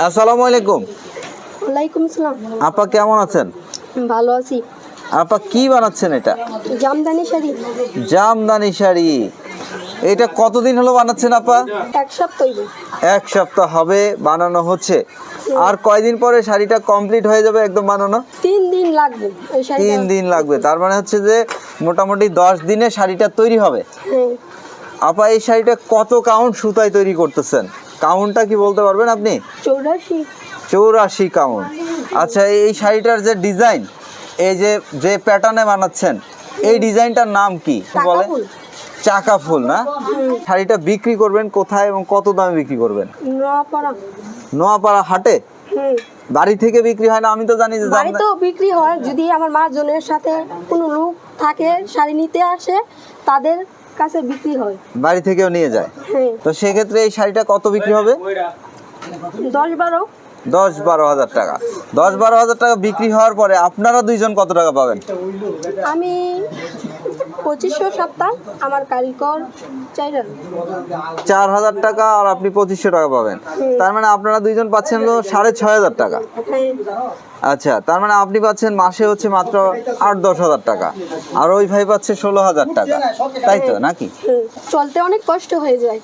আসসালামু আলাইকুম। ওয়ালাইকুম সালাম। আপা কেমন আছেন? ভালো আছি। আপা কি বানাচ্ছেন এটা? জামদানি শাড়ি। জামদানি শাড়ি। এটা কতদিন হলো বানাচ্ছেন আপা? এক সপ্তাহ হইবে। এক সপ্তাহ হবে বানানো হচ্ছে। আর কয়দিন পরে শাড়িটা কমপ্লিট হয়ে যাবে একদম বানানো? 3 দিন লাগবে এই শাড়িটা। 3 দিন লাগবে। তার মানে হচ্ছে যে মোটামুটি 10 দিনে শাড়িটা তৈরি হবে। হ্যাঁ। আপা এই শাড়িটা কত কাউন্ট সুতায় তৈরি করতেছেন? কাউন্টটা কি বলতে পারবেন আপনি? 84। 84 কাউন্ট। আচ্ছা, এই শাড়িটার যে ডিজাইন, এই যে প্যাটার্নে বানাচ্ছেন, এই ডিজাইনটার নাম কি বলে? চাকা ফুল না? শাড়িটা বিক্রি করবেন কোথায় এবং কত দামে বিক্রি করবেন? নোয়াপাড়া। নোয়াপাড়া হাটে? বাড়ি থেকে বিক্রি হয় না? আমি তো জানি যে বাড়িতেও বিক্রি হয়, যদি আমার মা-জনের সাথে কোনো লোক থাকে শাড়ি নিতে আসে তাদের কাছে বিক্রি হয়। বাড়ি থেকেও নিয়ে যায়? হ্যাঁ। তো সেক্ষেত্রে এই শাড়িটা কত বিক্রি হবে? 10-12। 10-12 হাজার টাকা। 10-12 হাজার টাকা বিক্রি হওয়ার পরে আপনারা দুইজন কত টাকা পাবেন? আমি 2500 সপ্তাহ, আমার কারিগর 4000। 4000 টাকা আর আপনি 2500 টাকা পাবেন। তার মানে আপনারা দুইজন পাচ্ছেন হলো 6500 টাকা। আচ্ছা, তার মানে আপনি পাচ্ছেন মাসে হচ্ছে মাত্র 8-10 হাজার টাকা, আর ওই ভাই পাচ্ছে 16,000 টাকা, তাই তো নাকি? চলতে অনেক কষ্ট হয়ে যায়,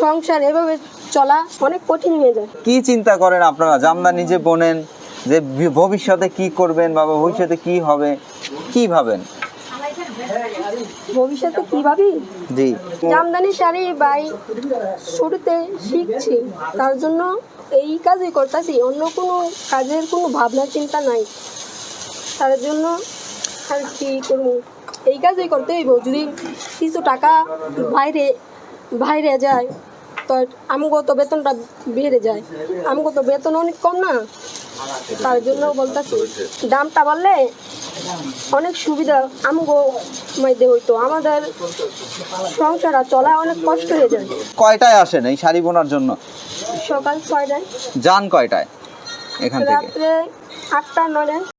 সংসার এভাবে চলা অনেক কঠিন হয়ে যায়। কি চিন্তা করেন আপনারা? জামদানি যে বোনেন, যে ভবিষ্যতে কি করবেন বা ভবিষ্যতে কি হবে, কি ভাবেন? ভবিষ্যতে কি ভাবি? জি। জামদানি শাড়ি বাই শুরুতে শিখছি, তার জন্য এই কাজই করতেছি, অন্য কোনো কাজের কোনো ভাবনা চিন্তা নাই। তার জন্য আর কি করবো, এই কাজই করতে হইব। যদি কিছু টাকা বাইরে যায় তো আমগো তো বেতনটা বেড়ে যায়, আমগো তো বেতন অনেক কম না, তার জন্য বলতেছি দামটা বাড়লে অনেক সুবিধা আমগো মধ্যে হইতো, আমাদের সংসার চলা অনেক কষ্ট হয়ে যায়। কয়টায় আসেন এই শাড়ি বোনার জন্য? সকাল 6টায়। যান কয়টায় এখান থেকে? রাত্রে 8টা 9টায়।